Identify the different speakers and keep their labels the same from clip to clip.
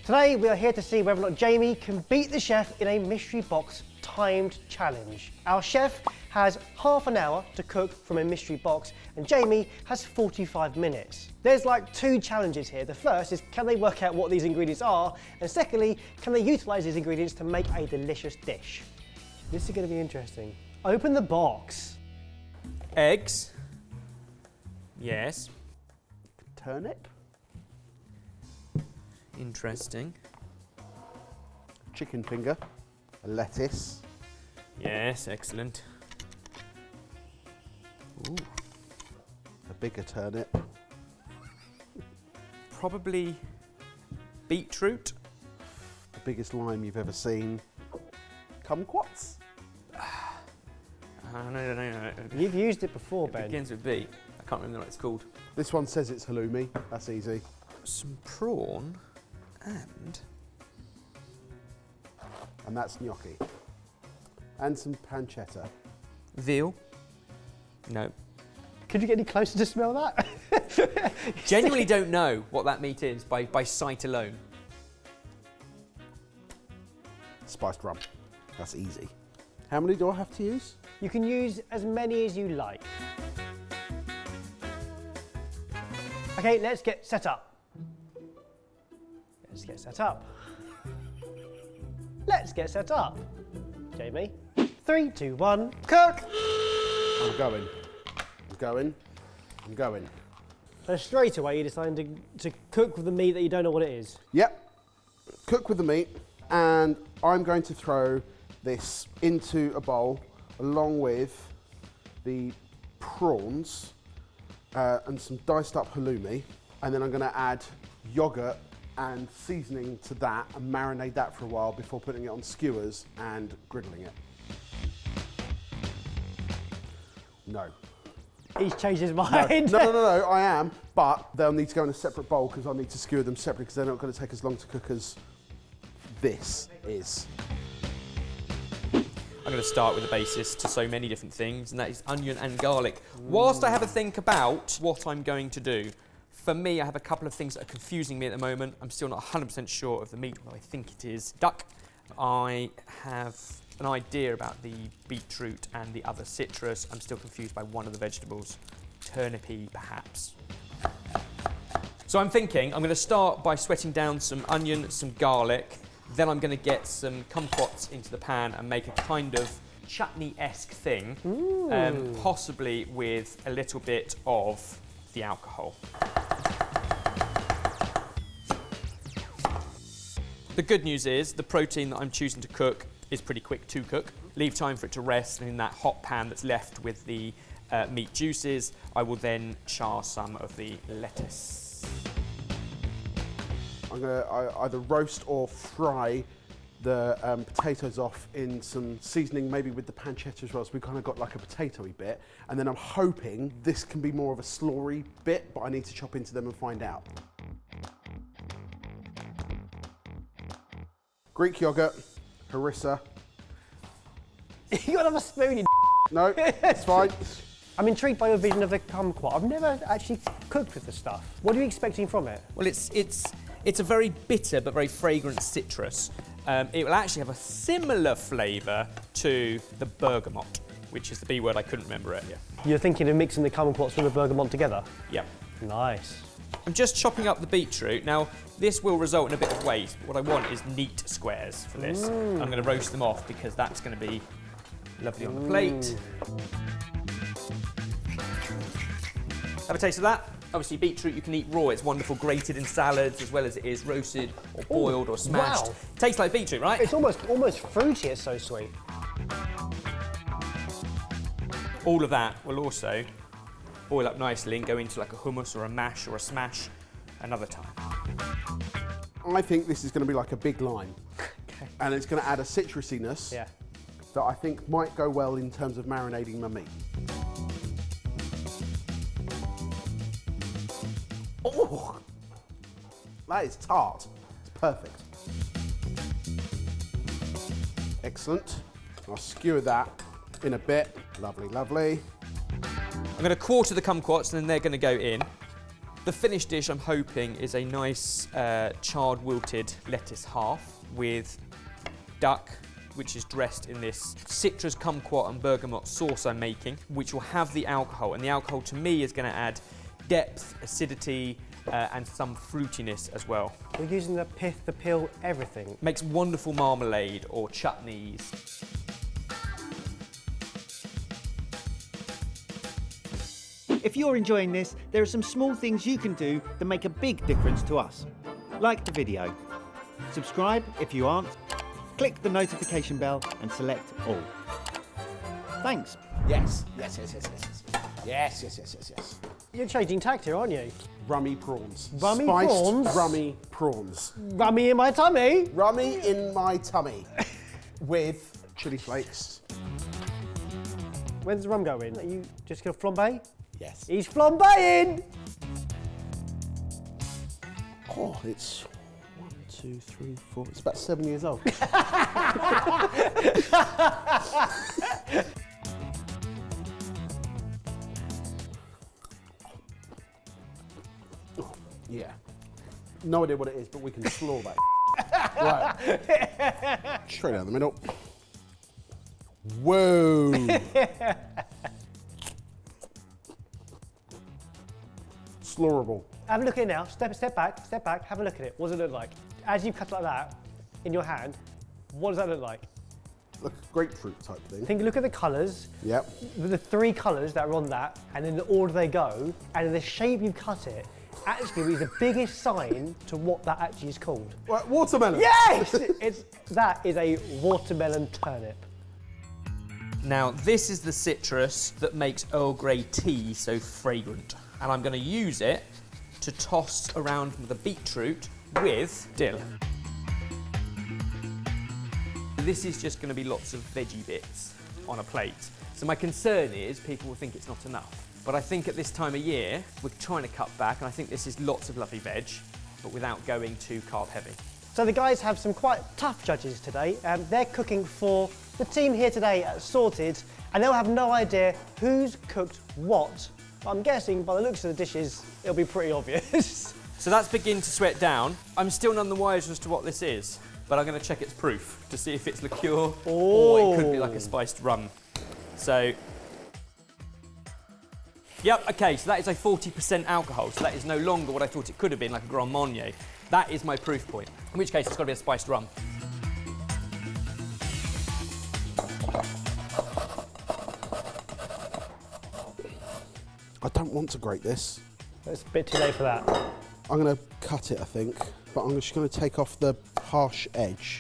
Speaker 1: Today we are here to see whether or not Jamie can beat the chef in a mystery box timed challenge. Our chef has half an hour to cook from a mystery box and Jamie has 45 minutes. There's like two challenges here. The first is, can they work out what these ingredients are? And secondly, can they utilise these ingredients to make a delicious dish? This is going to be interesting. Open the box.
Speaker 2: Eggs. Yes.
Speaker 3: Turnip.
Speaker 2: Interesting.
Speaker 3: Chicken finger. A lettuce.
Speaker 2: Yes, excellent. Ooh.
Speaker 3: A bigger turnip.
Speaker 2: Probably beetroot.
Speaker 3: The biggest lime you've ever seen. Kumquats.
Speaker 2: No.
Speaker 1: You've used it before, Ben.
Speaker 2: It begins with B. I can't remember what it's called.
Speaker 3: This one says it's halloumi. That's easy.
Speaker 2: Some prawn and
Speaker 3: that's gnocchi. And some pancetta.
Speaker 2: veal. No.
Speaker 1: Could you get any closer to smell that?
Speaker 2: Genuinely don't know what that meat is by sight alone.
Speaker 3: Spiced rum. That's easy. How many do I have to use?
Speaker 1: You can use as many as you like. Okay, let's get set up. Let's get set up. Let's get set up. Jamie. 3, 2, 1, cook!
Speaker 3: I'm going. I'm going. I'm going.
Speaker 1: So straight away you decided to cook with the meat that you don't know what it is.
Speaker 3: Yep. Cook with the meat, and I'm going to throw this into a bowl along with the prawns and some diced up halloumi, and then I'm going to add yogurt and seasoning to that and marinate that for a while before putting it on skewers and griddling it. No.
Speaker 1: He's changed his mind.
Speaker 3: No, I am, but they'll need to go in a separate bowl because I'll need to skewer them separately because they're not going to take as long to cook as this is.
Speaker 2: I'm going to start with the basis to so many different things, and that is onion and garlic. Whilst I have a think about what I'm going to do, for me, I have a couple of things that are confusing me at the moment. I'm still not 100% sure of the meat, although I think it is duck. I have an idea about the beetroot and the other citrus. I'm still confused by one of the vegetables. Turnipy, perhaps. So I'm thinking I'm going to start by sweating down some onion, some garlic. Then I'm going to get some kumquats into the pan and make a kind of chutney-esque thing, possibly with a little bit of the alcohol. The good news is the protein that I'm choosing to cook is pretty quick to cook. Leave time for it to rest, and in that hot pan that's left with the meat juices, I will then char some of the lettuce.
Speaker 3: I'm going to either roast or fry the potatoes off in some seasoning, maybe with the pancetta as well, so we've kind of got like a potatoey bit. And then I'm hoping this can be more of a slurry bit, but I need to chop into them and find out. Greek yogurt, harissa.
Speaker 1: You got another spoon, you
Speaker 3: No, it's fine.
Speaker 1: I'm intrigued by your vision of the kumquat. I've never actually cooked with the stuff. What are you expecting from it?
Speaker 2: Well, it's a very bitter but very fragrant citrus. It will actually have a similar flavour to the bergamot, which is the B word, I couldn't remember it.
Speaker 1: You're thinking of mixing the kumquats with the bergamot together?
Speaker 2: Yep.
Speaker 1: Nice.
Speaker 2: I'm just chopping up the beetroot. Now, this will result in a bit of waste. What I want is neat squares for this. I'm going to roast them off because that's going to be lovely on the plate. Have a taste of that. Obviously, beetroot you can eat raw. It's wonderful grated in salads as well as it is roasted or boiled or smashed.
Speaker 1: Wow.
Speaker 2: Tastes like beetroot, right?
Speaker 1: It's almost fruity, it's so sweet.
Speaker 2: All of that will also boil up nicely and go into like a hummus or a mash or a smash another time.
Speaker 3: I think this is going to be like a big lime.
Speaker 1: Okay.
Speaker 3: And it's going to add a citrusiness that I think might go well in terms of marinating my meat. Oh, that is tart. It's perfect. Excellent. I'll skewer that in a bit. Lovely, lovely.
Speaker 2: I'm going to quarter the kumquats and then they're going to go in. The finished dish, I'm hoping, is a nice charred wilted lettuce half with duck, which is dressed in this citrus, kumquat and bergamot sauce I'm making, which will have the alcohol. And the alcohol to me is going to add depth, acidity, and some fruitiness as well.
Speaker 1: We're using the pith, the peel, everything.
Speaker 2: Makes wonderful marmalade or chutneys.
Speaker 4: If you're enjoying this, there are some small things you can do that make a big difference to us. Like the video. Subscribe if you aren't. Click the notification bell and select all. Thanks.
Speaker 3: Yes, yes, yes, yes, yes, yes. Yes, yes, yes, yes, yes.
Speaker 1: You're changing tact here, aren't you?
Speaker 3: Rummy prawns.
Speaker 1: Rummy
Speaker 3: Spiced
Speaker 1: prawns?
Speaker 3: rummy prawns.
Speaker 1: Rummy in my tummy.
Speaker 3: Rummy in my tummy with chili flakes.
Speaker 1: When's the rum go in? Are you just going to flambe?
Speaker 3: Yes.
Speaker 1: He's flambeing!
Speaker 3: Oh, it's 1, 2, 3, 4. It's about 7 years old. Yeah. No idea what it is, but we can slaw that. Right. Straight down the middle. Whoa. Slurable.
Speaker 1: Have a look at it now. Step back, have a look at it. What does it look like? As you cut it like that, in your hand, what does that look like?
Speaker 3: Like a grapefruit type thing.
Speaker 1: Look at the colours.
Speaker 3: Yep.
Speaker 1: The 3 colours that are on that, and in the order they go, and in the shape you cut it, actually is the biggest sign to what that actually is called.
Speaker 3: Right, watermelon.
Speaker 1: Yes! That is a watermelon turnip.
Speaker 2: Now, this is the citrus that makes Earl Grey tea so fragrant. And I'm going to use it to toss around the beetroot with dill. This is just going to be lots of veggie bits on a plate. So my concern is people will think it's not enough. But I think at this time of year, we're trying to cut back, and I think this is lots of lovely veg, but without going too carb heavy.
Speaker 1: So the guys have some quite tough judges today. They're cooking for the team here today at Sorted, and they'll have no idea who's cooked what. But I'm guessing by the looks of the dishes, it'll be pretty obvious.
Speaker 2: So that's beginning to sweat down. I'm still none the wiser as to what this is, but I'm going to check its proof to see if it's liqueur or it could be like a spiced rum. So, yep, okay, so that is a 40% alcohol, so that is no longer what I thought it could have been, like a Grand Marnier. That is my proof point, in which case it's got to be a spiced rum.
Speaker 3: I don't want to grate this.
Speaker 1: It's a bit too late for that.
Speaker 3: I'm going to cut it, I think, but I'm just going to take off the harsh edge.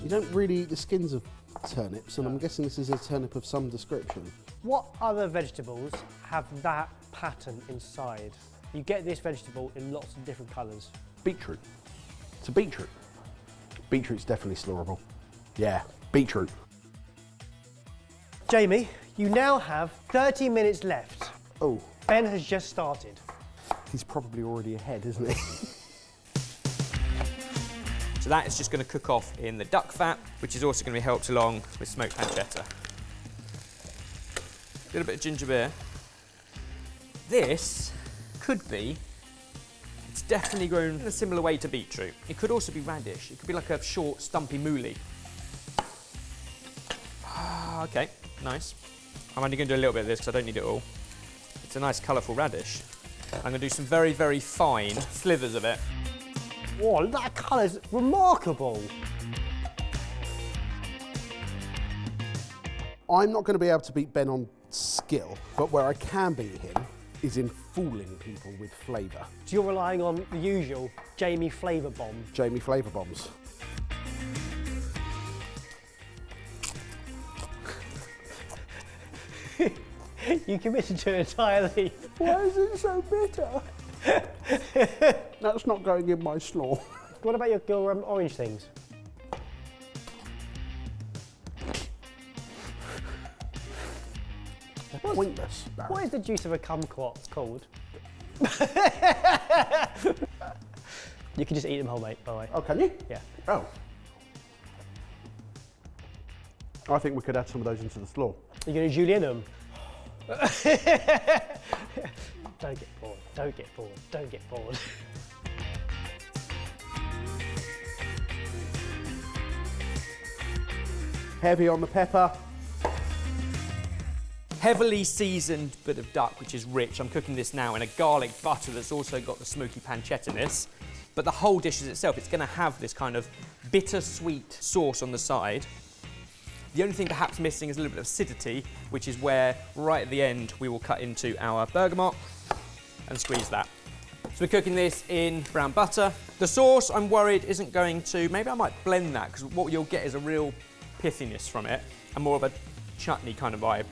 Speaker 3: You don't really eat the skins of turnips, and I'm guessing this is a turnip of some description.
Speaker 1: What other vegetables have that pattern inside? You get this vegetable in lots of different colours.
Speaker 3: Beetroot. It's a beetroot. Beetroot's definitely slurable. Yeah, beetroot.
Speaker 1: Jamie, you now have 30 minutes left.
Speaker 3: Oh,
Speaker 1: Ben has just started.
Speaker 3: he's probably already ahead, isn't he?
Speaker 2: So that is just going to cook off in the duck fat, which is also going to be helped along with smoked pancetta. A little bit of ginger beer. This could be, it's definitely grown in a similar way to beetroot. It could also be radish. It could be like a short, stumpy moolie. Ah, okay, nice. I'm only going to do a little bit of this because I don't need it all. It's a nice, colourful radish. I'm going to do some very, very fine slithers of it.
Speaker 1: Whoa, that colour's remarkable.
Speaker 3: I'm not going to be able to beat Ben on skill, but where I can beat him is in fooling people with flavour.
Speaker 1: So you're relying on the usual Jamie flavour bomb.
Speaker 3: Jamie flavour bombs.
Speaker 1: You committed to it entirely.
Speaker 3: Why is it so bitter? That's not going in my slaw.
Speaker 1: What about your orange things?
Speaker 3: They're pointless.
Speaker 1: What is the juice of a kumquat called? You can just eat them whole, mate, by the way.
Speaker 3: Oh, can you?
Speaker 1: Yeah.
Speaker 3: Oh. I think we could add some of those into the slaw.
Speaker 1: You're going to julienne them? Don't get bored, don't get bored, don't get bored.
Speaker 3: Heavy on the pepper.
Speaker 2: Heavily seasoned bit of duck, which is rich. I'm cooking this now in a garlic butter that's also got the smoky pancetta-ness. But the whole dish itself, it's going to have this kind of bittersweet sauce on the side. The only thing perhaps missing is a little bit of acidity, which is where, right at the end, we will cut into our bergamot and squeeze that. So we're cooking this in brown butter. The sauce, I'm worried, isn't going to... Maybe I might blend that, because what you'll get is a real pithiness from it, and more of a chutney kind of vibe.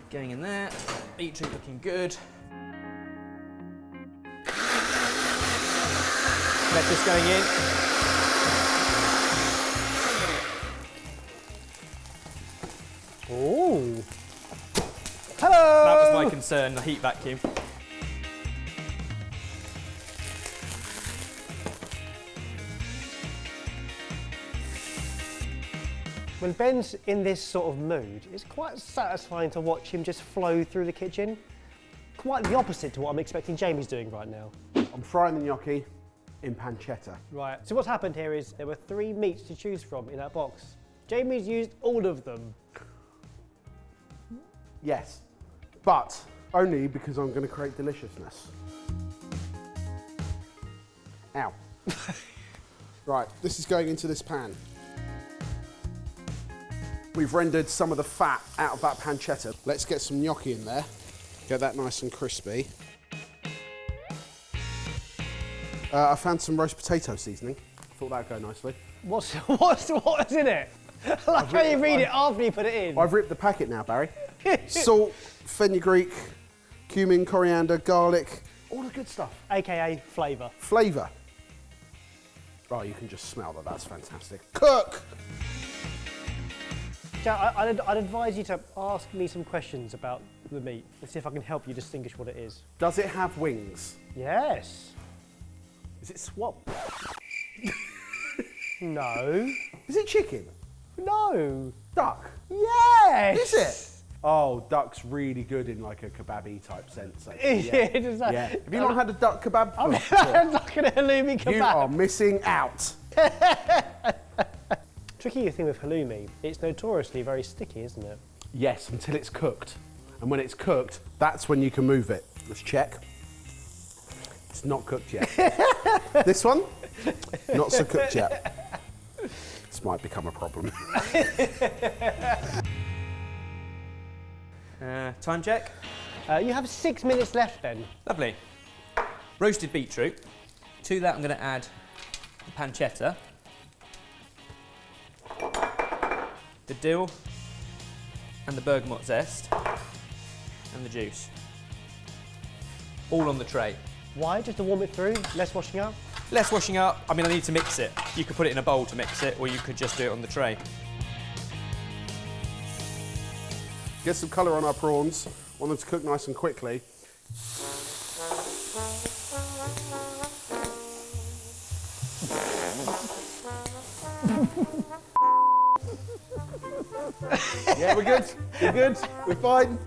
Speaker 2: Going in there, beetroot looking good. Lettuce going in.
Speaker 1: Ooh. Hello!
Speaker 2: That was my concern, the heat vacuum.
Speaker 1: When Ben's in this sort of mood, it's quite satisfying to watch him just flow through the kitchen. Quite the opposite to what I'm expecting Jamie's doing right now.
Speaker 3: I'm frying the gnocchi in pancetta.
Speaker 1: Right, so what's happened here is there were 3 meats to choose from in that box. Jamie's used all of them.
Speaker 3: Yes, but only because I'm going to create deliciousness. Ow. Right, this is going into this pan. We've rendered some of the fat out of that pancetta. Let's get some gnocchi in there. Get that nice and crispy. I found some roast potato seasoning. Thought that'd go nicely.
Speaker 1: What's in it? I like how you read it after you put it in.
Speaker 3: I've ripped the packet now, Barry. Salt, fenugreek, cumin, coriander, garlic, all the good stuff.
Speaker 1: AKA flavour.
Speaker 3: Flavour. Oh, you can just smell that. That's fantastic. Cook!
Speaker 1: Jack, I'd advise you to ask me some questions about the meat and see if I can help you distinguish what it is.
Speaker 3: Does it have wings?
Speaker 1: Yes.
Speaker 3: Is it swamp?
Speaker 1: No.
Speaker 3: Is it chicken?
Speaker 1: No.
Speaker 3: Duck?
Speaker 1: Yes.
Speaker 3: Is it? Oh, duck's really good in like a kebab-y type sense.
Speaker 1: Yeah, just like,
Speaker 3: Yeah. Have you not had a duck kebab
Speaker 1: I'm
Speaker 3: before?
Speaker 1: not going to halloumi kebab.
Speaker 3: You are missing out.
Speaker 1: Tricky thing with halloumi, it's notoriously very sticky, isn't it?
Speaker 3: Yes, until it's cooked. And when it's cooked, that's when you can move it. Let's check. It's not cooked yet. This one, not so cooked yet. This might become a problem.
Speaker 2: Time check.
Speaker 1: You have 6 minutes left, Ben.
Speaker 2: Lovely. Roasted beetroot. To that I'm going to add the pancetta, the dill, and the bergamot zest, and the juice. All on the tray.
Speaker 1: Why? Just to warm it through? Less washing up?
Speaker 2: Less washing up. I mean, I need to mix it. You could put it in a bowl to mix it, or you could just do it on the tray.
Speaker 3: Get some colour on our prawns. Want them to cook nice and quickly. Yeah, we're good. We're good. We're fine.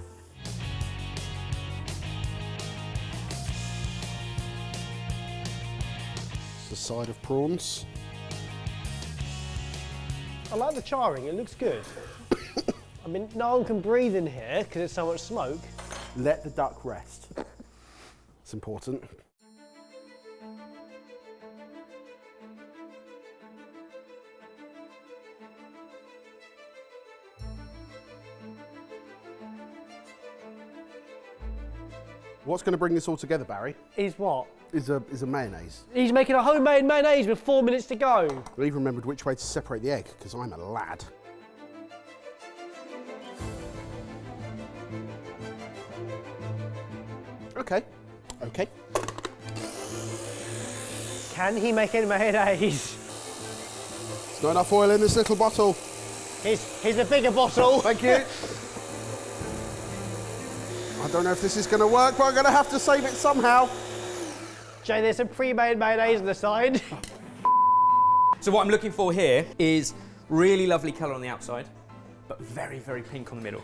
Speaker 3: It's the side of prawns.
Speaker 1: I like the charring, it looks good. I mean, no one can breathe in here because there's so much smoke.
Speaker 3: Let the duck rest. It's important. What's going to bring this all together, Barry,
Speaker 1: Is what?
Speaker 3: is a mayonnaise.
Speaker 1: He's making a homemade mayonnaise with 4 minutes to go.
Speaker 3: I even remembered which way to separate the egg, because I'm a lad. Okay, okay.
Speaker 1: Can he make a mayonnaise?
Speaker 3: There's not enough oil in this little bottle.
Speaker 1: Here's a bigger bottle.
Speaker 3: Thank you. I don't know if this is going to work, but I'm going to have to save it somehow.
Speaker 1: Jay, there's some pre-made mayonnaise on the side.
Speaker 2: So what I'm looking for here is really lovely colour on the outside, but very, very pink on the middle.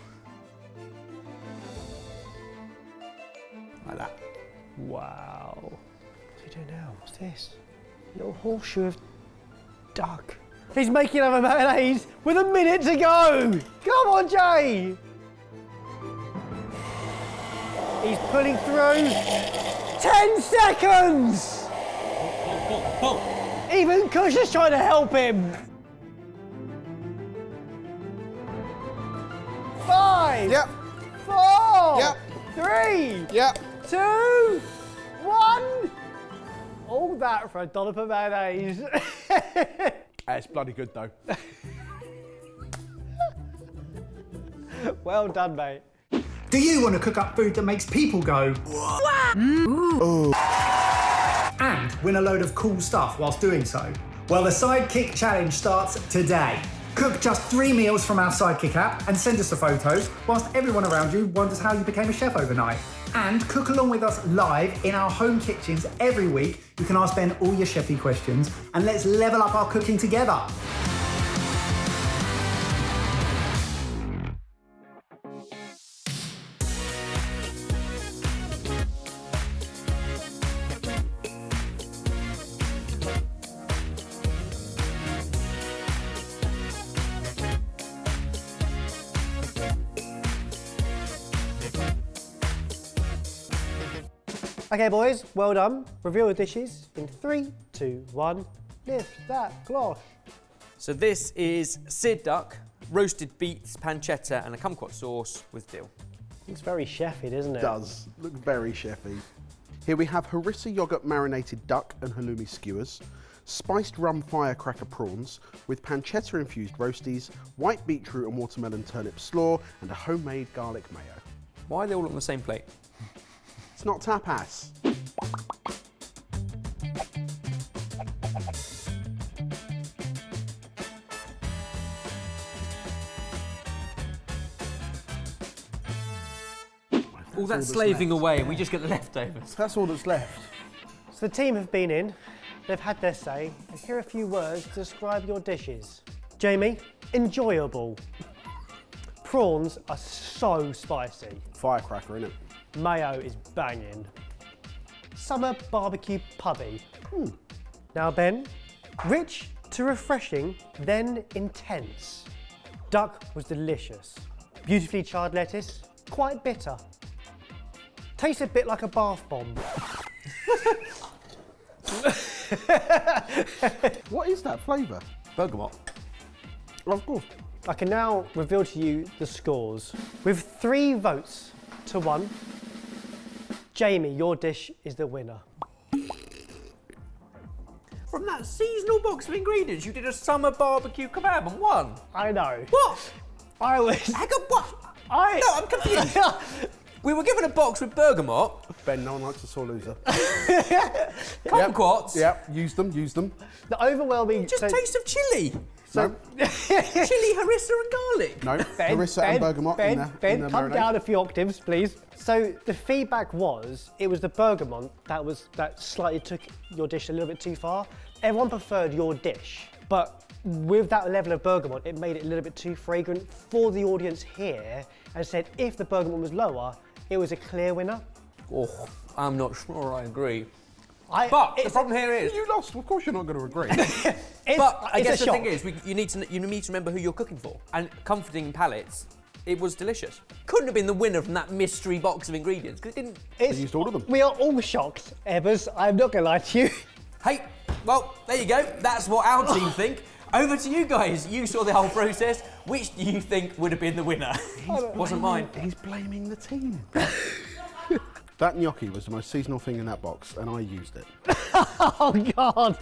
Speaker 2: Like that.
Speaker 1: Wow. What's he doing now? What's this? Little horseshoe of duck. He's making another mayonnaise with a minute to go. Come on, Jay. He's pulling through. 10 seconds. Even Kush is trying to help him. 5.
Speaker 3: Yep.
Speaker 1: 4.
Speaker 3: Yep.
Speaker 1: 3.
Speaker 3: Yep.
Speaker 1: 2. 1. All that for a dollop of mayonnaise.
Speaker 3: It's bloody good though.
Speaker 1: Well done, mate.
Speaker 4: Do you want to cook up food that makes people go, what? And win a load of cool stuff whilst doing so? Well, the Sidekick Challenge starts today. Cook just 3 meals from our Sidekick app and send us the photos whilst everyone around you wonders how you became a chef overnight. And cook along with us live in our home kitchens every week. You can ask Ben all your chefy questions and let's level up our cooking together.
Speaker 1: Okay, boys, well done. Reveal the dishes in 3, 2, 1. Lift that cloth.
Speaker 2: So this is seared duck, roasted beets, pancetta, and a kumquat sauce with dill.
Speaker 1: It's very chefy, doesn't it?
Speaker 3: It does. Look very chefy. Here we have harissa yogurt marinated duck and halloumi skewers, spiced rum firecracker prawns with pancetta infused roasties, white beetroot and watermelon turnip slaw, and a homemade garlic mayo.
Speaker 2: Why are they all on the same plate?
Speaker 3: It's not tapas.
Speaker 2: All that slaving away and we just get the leftovers.
Speaker 3: That's all that's left.
Speaker 1: So the team have been in, they've had their say, and here are a few words to describe your dishes. Jamie, enjoyable. Prawns are so spicy.
Speaker 3: Firecracker, innit?
Speaker 1: Mayo is banging. Summer barbecue pubby. Now Ben, rich to refreshing, then intense. Duck was delicious. Beautifully charred lettuce, quite bitter. Tastes a bit like a bath bomb.
Speaker 3: What is that flavour?
Speaker 2: Bergamot.
Speaker 3: Of course.
Speaker 1: I can now reveal to you the scores. With 3 votes to 1, Jamie, your dish is the winner.
Speaker 2: From that seasonal box of ingredients, you did a summer barbecue kebab and won.
Speaker 1: I know.
Speaker 2: What?
Speaker 1: I was.
Speaker 2: Hang on, what? No, I'm confused. We were given a box with bergamot.
Speaker 3: Ben, no one likes a sore loser.
Speaker 2: Kumquats.
Speaker 3: Yep, use them, use them.
Speaker 1: The overwhelming.
Speaker 2: Just taste of chilli.
Speaker 3: No,
Speaker 2: Chilli, harissa and garlic.
Speaker 3: no. Harissa and bergamot in the
Speaker 1: come
Speaker 3: marinade.
Speaker 1: down a few octaves, please. So the feedback was, it was the bergamot that slightly took your dish a little bit too far. Everyone preferred your dish, but with that level of bergamot, it made it a little bit too fragrant for the audience here, and said if the bergamot was lower, it was a clear winner.
Speaker 2: Oh, I'm not sure I agree.
Speaker 1: But
Speaker 2: The problem here is...
Speaker 3: You lost, of course you're not going to agree.
Speaker 2: But I
Speaker 1: it's
Speaker 2: guess
Speaker 1: a
Speaker 2: the thing
Speaker 1: shock.
Speaker 2: is, you need to remember who you're cooking for. And comforting palates, it was delicious. Couldn't have been the winner from that mystery box of ingredients, because it didn't...
Speaker 3: I used all of them.
Speaker 1: We are all shocked, Ebbers. I'm not going to lie to you.
Speaker 2: Hey, well, there you go. That's what our team think. Over to you guys. You saw the whole process. Which do you think would have been the winner? Wasn't mine.
Speaker 3: He's blaming the team. That gnocchi was the most seasonal thing in that box, and I used it.
Speaker 1: Oh, God.